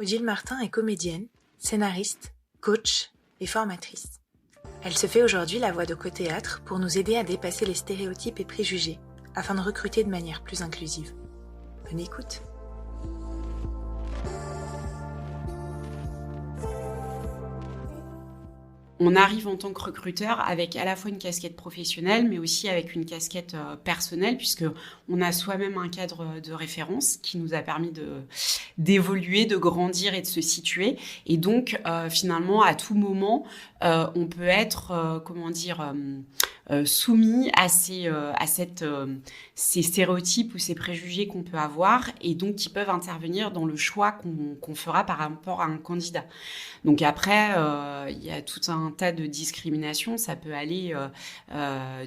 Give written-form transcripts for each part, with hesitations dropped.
Odile Martin est comédienne, scénariste, coach et formatrice. Elle se fait aujourd'hui la voix d'Oco Théâtre pour nous aider à dépasser les stéréotypes et préjugés afin de recruter de manière plus inclusive. Bonne écoute. On arrive en tant que recruteur avec à la fois une casquette professionnelle, mais aussi avec une casquette personnelle, puisque on a soi-même un cadre de référence qui nous a permis d'évoluer, de grandir et de se situer. Et donc, finalement, à tout moment, on peut être, soumis à ces stéréotypes ou ces préjugés qu'on peut avoir, et donc qui peuvent intervenir dans le choix qu'on fera par rapport à un candidat. Donc après, il y a tout un tas de discriminations. Ça peut aller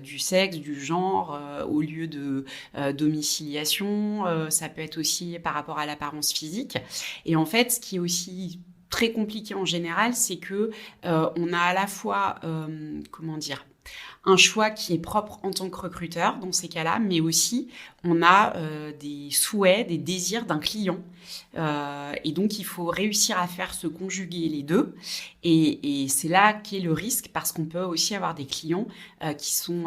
du sexe, du genre, au lieu de domiciliation. Ça peut être aussi par rapport à l'apparence physique. Et en fait, ce qui est aussi très compliqué en général, c'est que on a à la fois, un choix qui est propre en tant que recruteur dans ces cas-là, mais aussi on a des souhaits, des désirs d'un client. Et donc, il faut réussir à faire se conjuguer les deux. Et c'est là qu'est le risque, parce qu'on peut aussi avoir des clients qui sont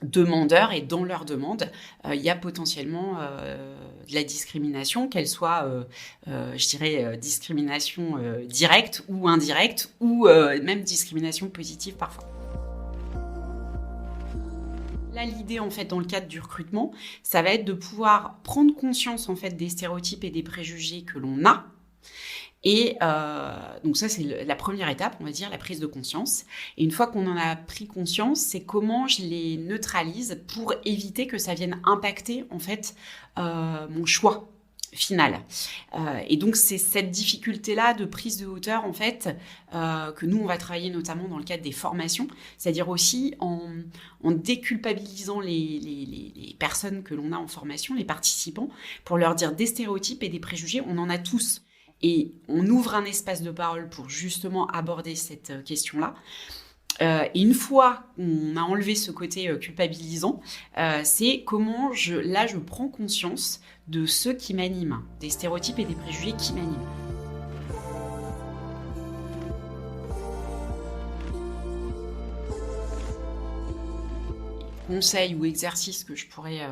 demandeurs, et dans leur demande, il y a potentiellement de la discrimination, qu'elle soit, discrimination directe ou indirecte, ou même discrimination positive parfois. Là, l'idée, en fait, dans le cadre du recrutement, ça va être de pouvoir prendre conscience, en fait, des stéréotypes et des préjugés que l'on a. Et donc ça, c'est la première étape, on va dire, la prise de conscience. Et une fois qu'on en a pris conscience, c'est comment je les neutralise pour éviter que ça vienne impacter, en fait, mon choix final. Et donc, c'est cette difficulté-là de prise de hauteur, en fait, que nous, on va travailler notamment dans le cadre des formations, c'est-à-dire aussi en déculpabilisant les personnes que l'on a en formation, les participants, pour leur dire des stéréotypes et des préjugés, on en a tous. Et on ouvre un espace de parole pour justement aborder cette question-là. Et une fois qu'on a enlevé ce côté culpabilisant, c'est comment je prends conscience de ce qui m'anime, des stéréotypes et des préjugés qui m'animent. Conseil ou exercice que je pourrais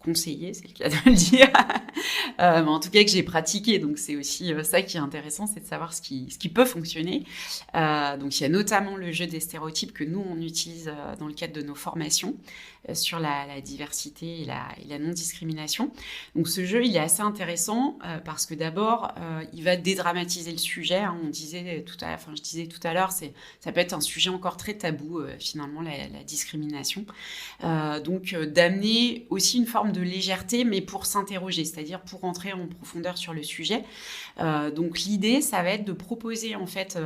conseiller, c'est le cas de le dire, mais en tout cas que j'ai pratiqué, donc c'est aussi ça qui est intéressant, c'est de savoir ce qui peut fonctionner. Donc il y a notamment le jeu des stéréotypes que nous on utilise dans le cadre de nos formations sur la diversité et la non-discrimination. Donc ce jeu il est assez intéressant parce que d'abord il va dédramatiser le sujet, hein, je disais tout à l'heure, ça peut être un sujet encore très tabou finalement la discrimination. Donc d'amener aussi une forme de légèreté, mais pour s'interroger, c'est-à-dire pour entrer en profondeur sur le sujet. Donc l'idée, ça va être de proposer en fait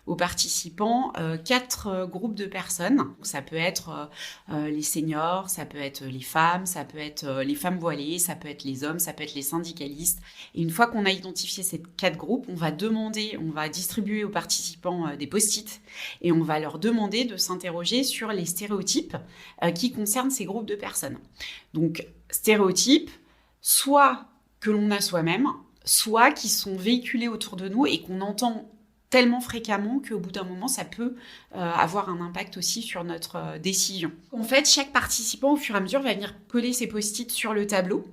aux participants 4 groupes de personnes. Donc, ça peut être les seniors, ça peut être les femmes, ça peut être les femmes voilées, ça peut être les hommes, ça peut être les syndicalistes. Et une fois qu'on a identifié ces 4 groupes, on va distribuer aux participants des post-it et on va leur demander de s'interroger sur les stéréotypes qui concernent ces groupes de personnes. Donc, stéréotypes, soit que l'on a soi-même, soit qui sont véhiculés autour de nous et qu'on entend tellement fréquemment qu'au bout d'un moment, ça peut avoir un impact aussi sur notre décision. En fait, chaque participant, au fur et à mesure, va venir coller ses post-it sur le tableau.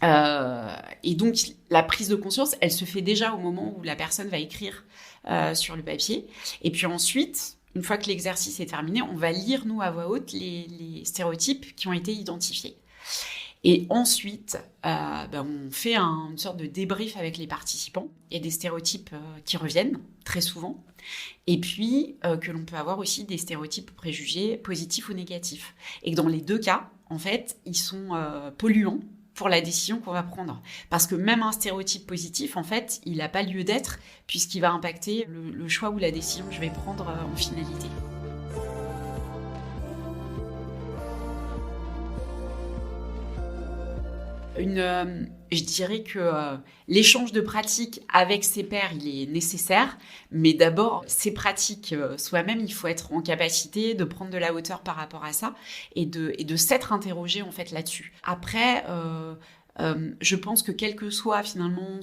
Et donc, la prise de conscience, elle se fait déjà au moment où la personne va écrire sur le papier. Et puis ensuite, une fois que l'exercice est terminé, on va lire, nous, à voix haute, les stéréotypes qui ont été identifiés. Et ensuite, on fait une sorte de débrief avec les participants. Il y a des stéréotypes qui reviennent très souvent. Et puis, que l'on peut avoir aussi des stéréotypes préjugés positifs ou négatifs. Et que dans les deux cas, en fait, ils sont polluants pour la décision qu'on va prendre. Parce que même un stéréotype positif, en fait, il n'a pas lieu d'être puisqu'il va impacter le choix ou la décision que je vais prendre en finalité. Je dirais que l'échange de pratiques avec ses pairs, il est nécessaire, mais d'abord, ces pratiques soi-même, il faut être en capacité de prendre de la hauteur par rapport à ça et de s'être interrogé en fait là-dessus. Après, Je pense que quel que soit finalement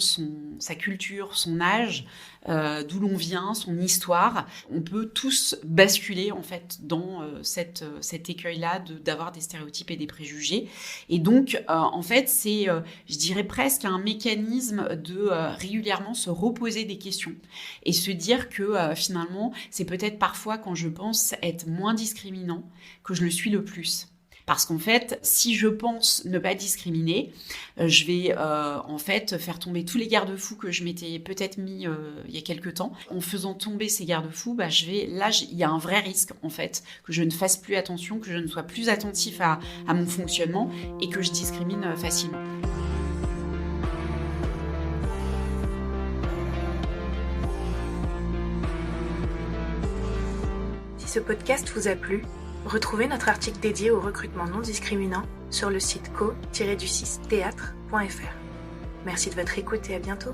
sa culture, son âge, d'où l'on vient, son histoire, on peut tous basculer en fait dans cet écueil-là d'avoir des stéréotypes et des préjugés. Et donc, en fait, c'est, je dirais presque un mécanisme de régulièrement se reposer des questions et se dire que finalement, c'est peut-être parfois quand je pense être moins discriminant que je le suis le plus. Parce qu'en fait, si je pense ne pas discriminer, je vais en fait faire tomber tous les garde-fous que je m'étais peut-être mis il y a quelques temps. En faisant tomber ces garde-fous, il y a un vrai risque en fait que je ne fasse plus attention, que je ne sois plus attentif à mon fonctionnement et que je discrimine facilement. Si ce podcast vous a plu, retrouvez notre article dédié au recrutement non discriminant sur le site co-du6theatre.fr. Merci de votre écoute et à bientôt.